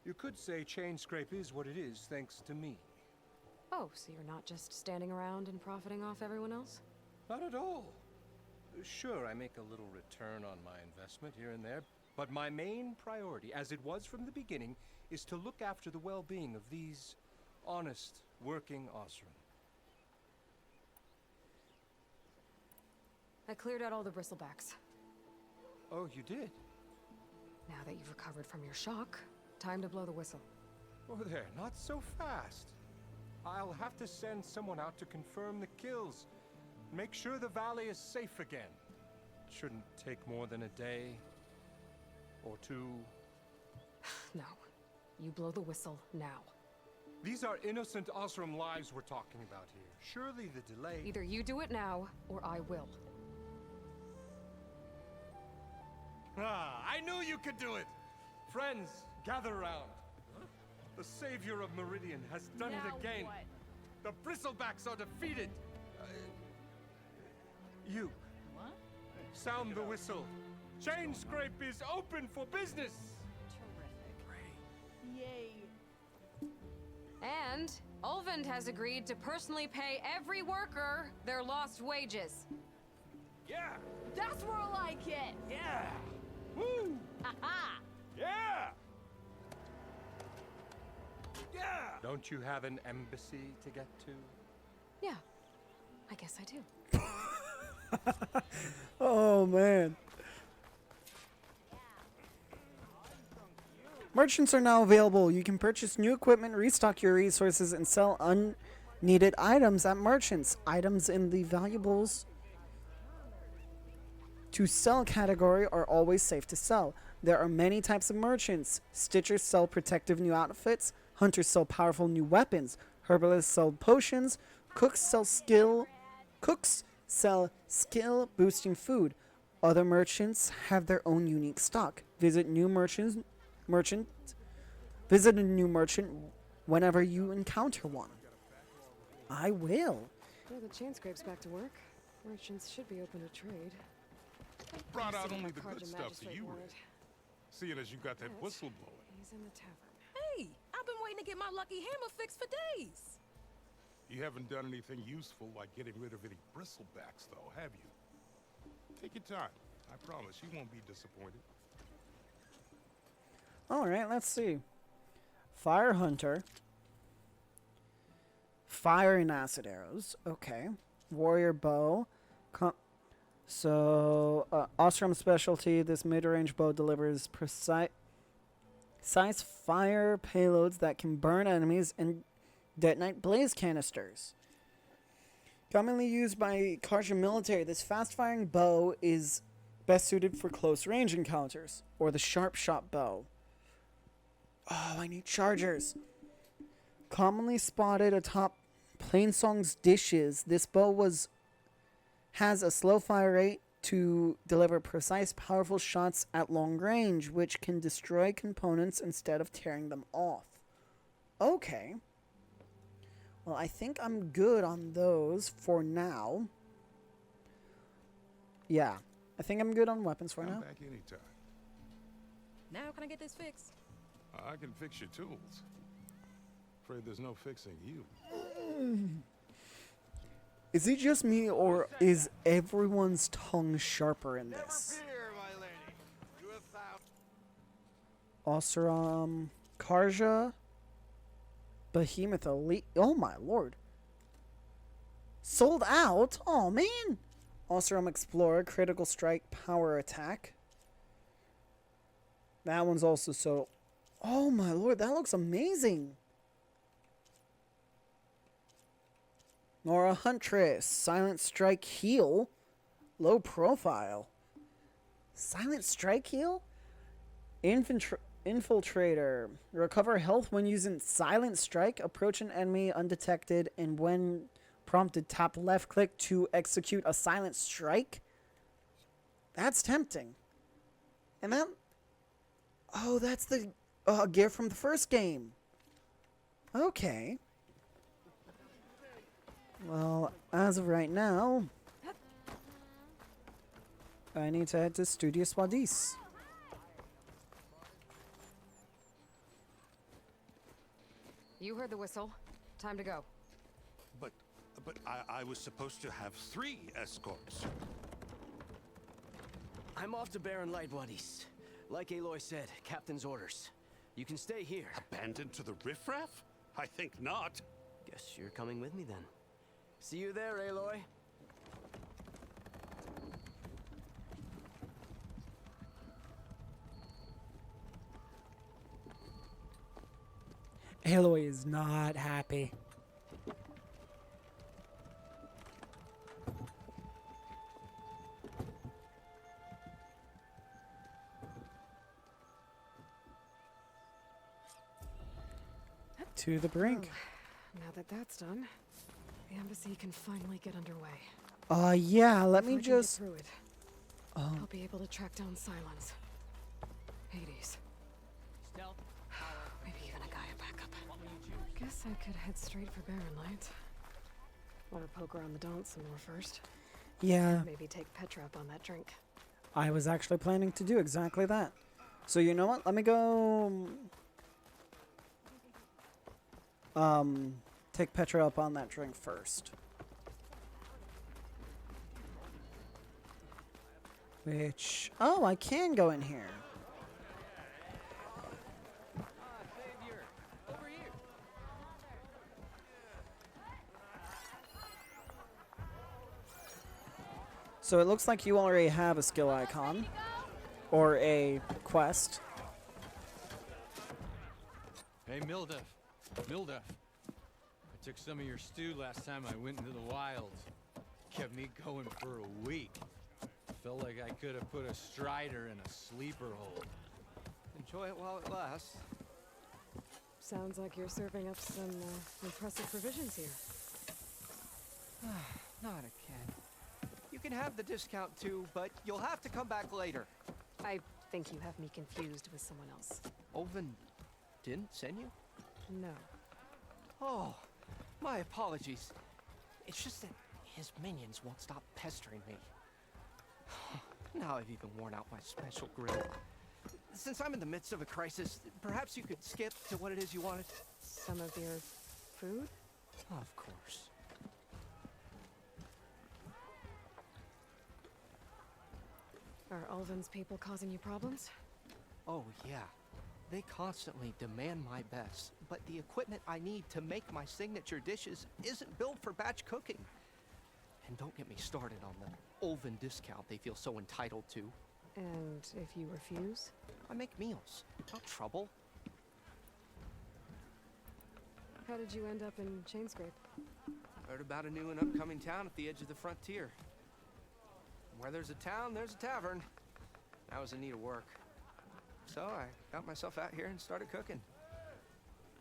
S7: You could say Chainscrape is what it is thanks to me.
S2: Oh, so you're not just standing around and profiting off everyone else?
S7: Not at all. Sure, I make a little return on my investment here and there, but my main priority, as it was from the beginning, is to look after the well-being of these honest, working Osram.
S2: I cleared out all the bristlebacks.
S7: Oh, you did?
S2: Now that you've recovered from your shock, time to blow the whistle.
S7: Oh, there, not so fast. I'll have to send someone out to confirm the kills. Make sure the valley is safe again. Shouldn't take more than a day or two.
S2: No. You blow the whistle now.
S7: These are innocent Osram lives we're talking about here. Surely the delay...
S2: Either you do it now, or I will.
S7: Ah, I knew you could do it! Friends, gather around. The savior of Meridian has done it again.
S4: What?
S7: The bristlebacks are defeated. You.
S4: What?
S7: Sound the whistle. Chainscrape is open for business.
S4: Terrific. Yay.
S2: And Ulvund has agreed to personally pay every worker their lost wages.
S7: Yeah.
S4: That's more like it.
S7: Yeah. Woo.
S4: Aha.
S7: Yeah. Yeah. Don't you have an embassy to get to?
S2: Yeah, I guess I do.
S1: Oh, man. Merchants are now available. You can purchase new equipment, restock your resources, and sell unneeded items at merchants. Items in the valuables to sell category are always safe to sell. There are many types of merchants. Stitchers sell protective new outfits. Hunters sell powerful new weapons. Herbalists sell potions. Cooks sell skill boosting food. Other merchants have their own unique stock. Visit a new merchant whenever you encounter one. I will.
S2: Well, the Chainscrape's back to work. Merchants should be open to trade.
S8: Brought out
S2: Considering
S8: only
S2: my
S8: the good
S2: Carja
S8: stuff for
S2: magistrate
S8: you,
S2: wanted.
S8: Rick. Seeing as you got that
S2: But
S8: whistle blowing.
S2: He's in the tavern.
S9: Hey, I've been waiting to get my lucky hammer fixed for days.
S8: You haven't done anything useful like getting rid of any bristlebacks, though, have you? Take your time. I promise you won't be disappointed.
S1: Alright, let's see. Fire Hunter. Fire and acid arrows. Okay. Warrior bow. Osram specialty. This mid-range bow delivers precise fire payloads that can burn enemies and detonate blaze canisters. Commonly used by Carja military, this fast-firing bow is best suited for close-range encounters, or the sharp-shot bow. Oh, I need chargers. Commonly spotted atop Plainsong's dishes, this bow has a slow fire rate to deliver precise, powerful shots at long range, which can destroy components instead of tearing them off. Okay. Well, I think I'm good on those for now. Yeah, I think I'm good on weapons for
S8: Come
S1: now.
S8: back anytime.
S9: Now can I get this fixed?
S8: I can fix your tools. Afraid there's no fixing you.
S1: Is it just me, or is everyone's tongue sharper in this? Osram, Carja, Behemoth Elite. Oh my lord. Sold out? Oh man. Osram Explorer, Critical Strike, Power Attack. That one's also so... Oh my lord, that looks amazing. Nora Huntress. Silent Strike Heal. Low profile. Silent Strike Heal? Infiltrator. Recover health when using Silent Strike. Approach an enemy undetected, and when prompted, tap left click to execute a Silent Strike. That's tempting. And that... Oh, that's the gear from the first game. Okay. Well, as of right now, I need to head to Studio Swadis.
S2: You heard the whistle. Time to go.
S5: But I was supposed to have 3 escorts.
S10: I'm off to Baron Lightwaddies. Like Aloy said, Captain's orders. You can stay here.
S5: Abandoned to the riffraff? I think not.
S10: Guess you're coming with me then. See you there, Aloy.
S1: Aloy is not happy. To the brink.
S2: Now that that's done, the embassy can finally get underway.
S1: Yeah, let
S2: If
S1: me
S2: we can get
S1: just...
S2: through it,
S1: Oh,
S2: I'll be able to track down Silence. Hades. Maybe even a Gaia backup. Guess I could head straight for Barren Light. Or poke around the Daunt some more first.
S1: yeah.
S2: Maybe take Petra up on that drink.
S1: I was actually planning to do exactly that. So you know what? Let me go... take Petra up on that drink first. Which... Oh, I can go in here. So it looks like you already have a skill icon. Or a quest.
S11: Hey, Mildef. I took some of your stew last time I went into the wilds. Kept me going for a week. Felt like I could have put a strider in a sleeper hole.
S6: Enjoy it while it lasts.
S2: Sounds like you're serving up some impressive provisions here.
S6: Not again. You can have the discount too, but you'll have to come back later.
S2: I think you have me confused with someone else.
S6: Oven didn't send you?
S2: No.
S6: Oh, my apologies. It's just that his minions won't stop pestering me. Now I've even worn out my special grill. Since I'm in the midst of a crisis, perhaps you could skip to what it is you wanted?
S2: Some of your food?
S6: Of course.
S2: Are Ulvin's people causing you problems?
S6: Oh, yeah. They constantly demand my best, but the equipment I need to make my signature dishes isn't built for batch cooking. And don't get me started on the Ulvin discount they feel so entitled to.
S2: And if you refuse?
S6: I make meals, no trouble.
S2: How did you end up in Chainscrape?
S6: Heard about a new and upcoming town at the edge of the frontier. Where there's a town, there's a tavern. I was in need of work. So I got myself out here and started cooking.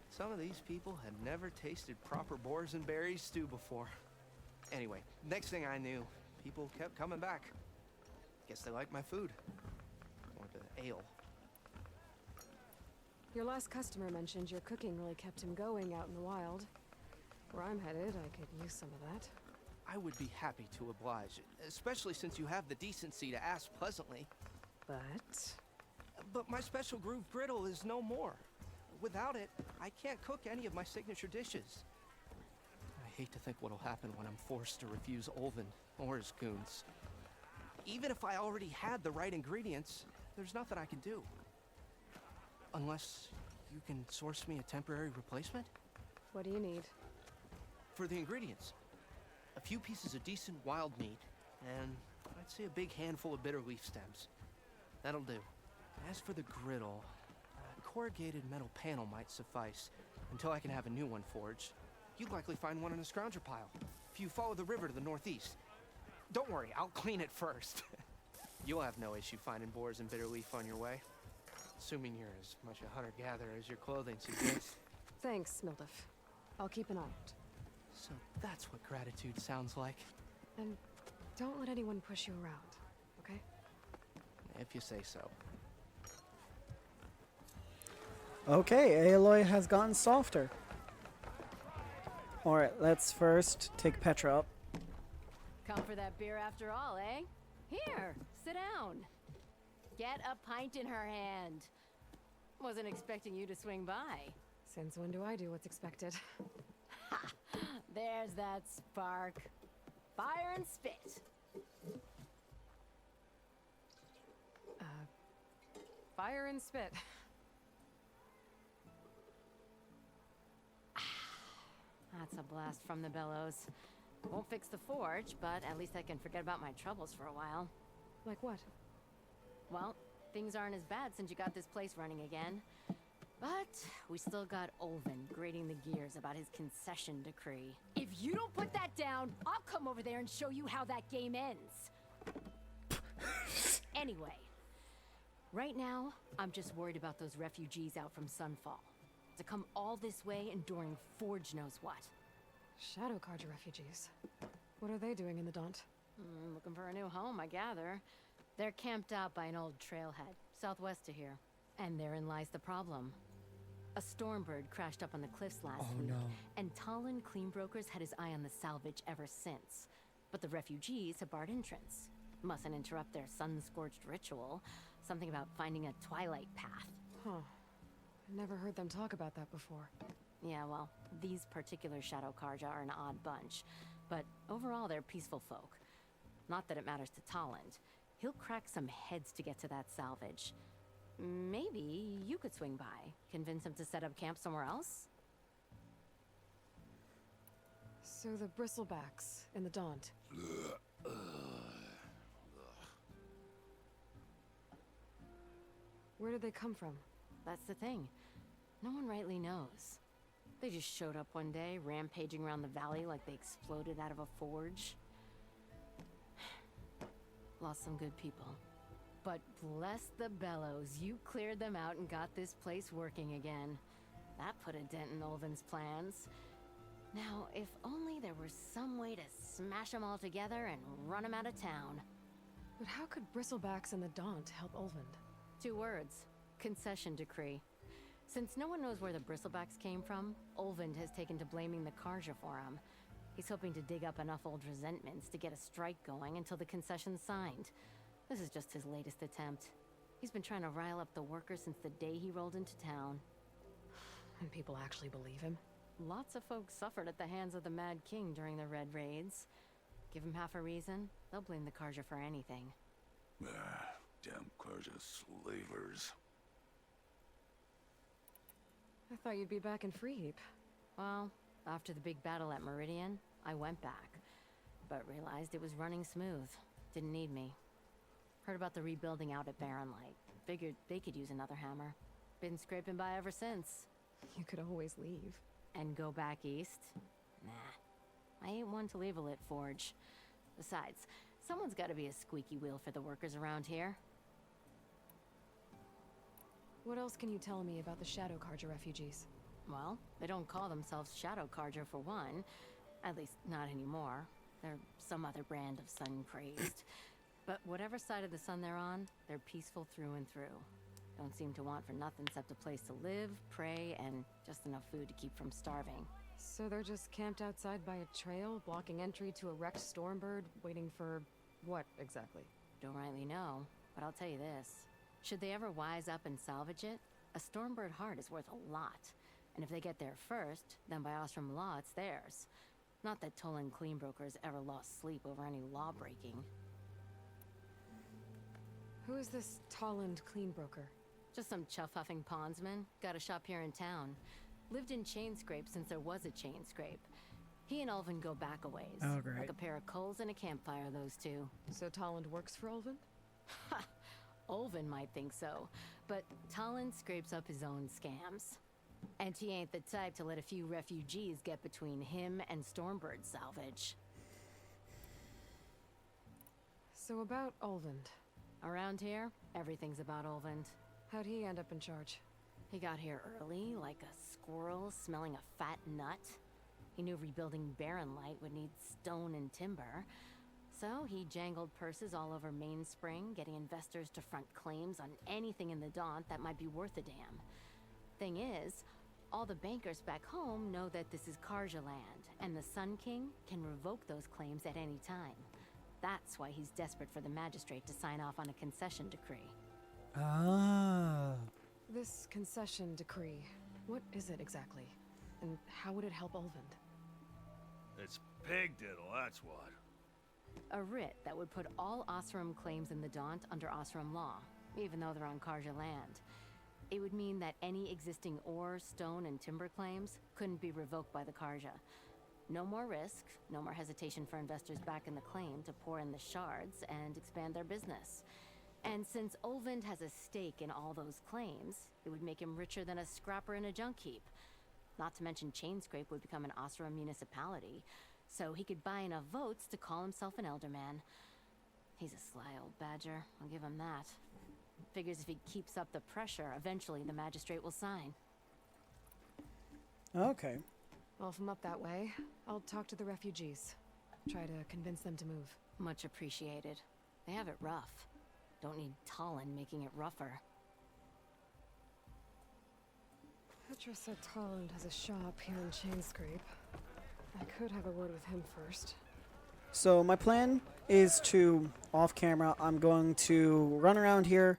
S6: Some of these people had never tasted proper boars and berries stew before. Anyway, next thing I knew, people kept coming back. Guess they liked my food. Or the ale.
S2: Your last customer mentioned your cooking really kept him going out in the wild. Where I'm headed, I could use some of that.
S6: I would be happy to oblige, especially since you have the decency to ask pleasantly. But my special groove griddle is no more. Without it, I can't cook any of my signature dishes. I hate to think what'll happen when I'm forced to refuse Ulvin or his goons. Even if I already had the right ingredients, there's nothing I can do. Unless you can source me a temporary replacement?
S2: What do you need?
S6: For the ingredients, a few pieces of decent wild meat, and I'd say a big handful of bitter leaf stems. That'll do. As for the griddle, a corrugated metal panel might suffice until I can have a new one forged. You'd likely find one in a scrounger pile. if you follow the river to the northeast. Don't worry, I'll clean it first. You'll have no issue finding boars and bitter leaf on your way. Assuming you're as much a hunter-gatherer as your clothing suggests.
S2: Thanks, Mildif. I'll keep an eye out.
S6: So that's what gratitude sounds like.
S2: And don't let anyone push you around, okay?
S6: If you say so.
S1: Okay, Aloy has gotten softer. Alright, let's first take Petra up.
S12: Come for that beer after all, eh? Here, sit down. Get a pint in her hand. Wasn't expecting you to swing by.
S2: Since when do I do what's expected?
S12: Ha! There's that spark. Fire and spit.
S2: Fire and spit.
S12: That's a blast from the bellows. Won't fix the forge, but at least I can forget about my troubles for a while.
S2: Like what?
S12: Well, things aren't as bad since you got this place running again. But we still got Olvin grating the gears about his concession decree. If you don't put that down, I'll come over there and show you how that game ends. Anyway, right now, I'm just worried about those refugees out from Sunfall. To come all this way enduring Forge knows what.
S2: Shadow Carja refugees. What are they doing in the Daunt?
S12: Looking for a new home, I gather. They're camped out by an old trailhead, southwest of here. And therein lies the problem. A Stormbird crashed up on the cliffs last week, and Talon Cleanbrokers had his eye on the salvage ever since. But the refugees have barred entrance. Mustn't interrupt their sun-scorched ritual. Something about finding a twilight path.
S2: Huh. Never heard them talk about that before.
S12: Yeah, well, these particular Shadow Carja are an odd bunch. But overall, they're peaceful folk. Not that it matters to Talland. He'll crack some heads to get to that salvage. Maybe you could swing by. Convince him to set up camp somewhere else?
S2: So the bristlebacks in the Daunt. Where did they come from?
S12: That's the thing. No one rightly knows. They just showed up one day, rampaging around the valley like they exploded out of a forge. Lost some good people. But bless the bellows, you cleared them out and got this place working again. That put a dent in Olvin's plans. Now, if only there were some way to smash them all together and run them out of town.
S2: But how could bristlebacks in the Daunt help Olvind?
S12: 2 words. Concession decree. Since no one knows where the bristlebacks came from, Olvind has taken to blaming the Carja for him. He's hoping to dig up enough old resentments to get a strike going until the concession's signed. This is just his latest attempt. He's been trying to rile up the workers since the day he rolled into town.
S2: And people actually believe him?
S12: Lots of folks suffered at the hands of the Mad King during the Red Raids. Give him half a reason, they'll blame the Carja for anything.
S13: Damn Carja slavers.
S2: I thought you'd be back in Freeheap.
S12: Well, after the big battle at Meridian, I went back. But realized it was running smooth. Didn't need me. Heard about the rebuilding out at Barren Light. Figured they could use another hammer. Been scraping by ever since.
S2: You could always leave.
S12: And go back east? Nah. I ain't one to leave a lit forge. Besides, someone's gotta be a squeaky wheel for the workers around here.
S2: What else can you tell me about the Shadow Carja refugees?
S12: Well, they don't call themselves Shadow Carja for one. At least, not anymore. They're some other brand of sun-crazed. But whatever side of the sun they're on, they're peaceful through and through. Don't seem to want for nothing except a place to live, pray, and just enough food to keep from starving.
S2: So they're just camped outside by a trail, blocking entry to a wrecked Stormbird, waiting for what, exactly?
S12: Don't rightly know, but I'll tell you this. Should they ever wise up and salvage it, a Stormbird heart is worth a lot. And if they get there first, then by Ostrom law, it's theirs. Not that Tolan Cleanbrokers ever lost sleep over any law-breaking.
S2: Who is this Talland Cleanbroker?
S12: Just some chuff-huffing pondsman. Got a shop here in town. Lived in Chainscrape since there was a Chainscrape. He and Ulvin go back a ways.
S1: Oh, great.
S12: Like a pair of coals and a campfire, those two.
S2: So Talland works for Ulvin?
S12: Ha! Ulvin might think so, but Talon scrapes up his own scams. And he ain't the type to let a few refugees get between him and Stormbird salvage.
S2: So about Olvend.
S12: Around here, everything's about Olvend.
S2: How'd he end up in charge?
S12: He got here early, like a squirrel smelling a fat nut. He knew rebuilding Barren Light would need stone and timber. So he jangled purses all over Mainspring, getting investors to front claims on anything in the Daunt that might be worth a damn. Thing is, all the bankers back home know that this is Karja land, and the Sun King can revoke those claims at any time. That's why he's desperate for the magistrate to sign off on a concession decree.
S1: Ah.
S2: This concession decree, what is it exactly? And how would it help Olvend?
S13: It's pig diddle, that's what.
S12: A writ that would put all Osram claims in the Daunt under Osram law, even though they're on Karja land. It would mean that any existing ore, stone, and timber claims couldn't be revoked by the Karja. No more risk, no more hesitation for investors back in the claim to pour in the shards and expand their business. And since Olvend has a stake in all those claims, it would make him richer than a scrapper in a junk heap. Not to mention Chainscrape would become an Osram municipality, so he could buy enough votes to call himself an elderman. He's a sly old badger, I'll give him that. Figures if he keeps up the pressure, eventually the magistrate will sign.
S1: Okay.
S2: Well, if I'm up that way, I'll talk to the refugees. Try to convince them to move.
S12: Much appreciated. They have it rough. Don't need Talon making it rougher.
S2: Petra said Talon has a shop here in Chainscrape. I could have a word with him first.
S1: So my plan is to, off camera, I'm going to run around here,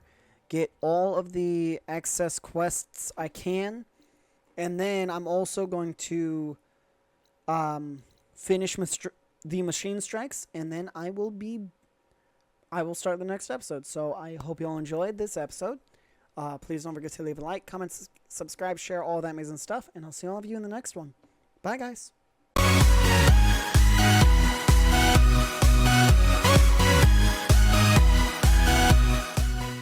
S1: get all of the excess quests I can, and then I'm also going to finish the machine strikes, and then I will start the next episode. So I hope you all enjoyed this episode. Please don't forget to leave a like, comment, subscribe, share, all that amazing stuff, and I'll see all of you in the next one. Bye, guys.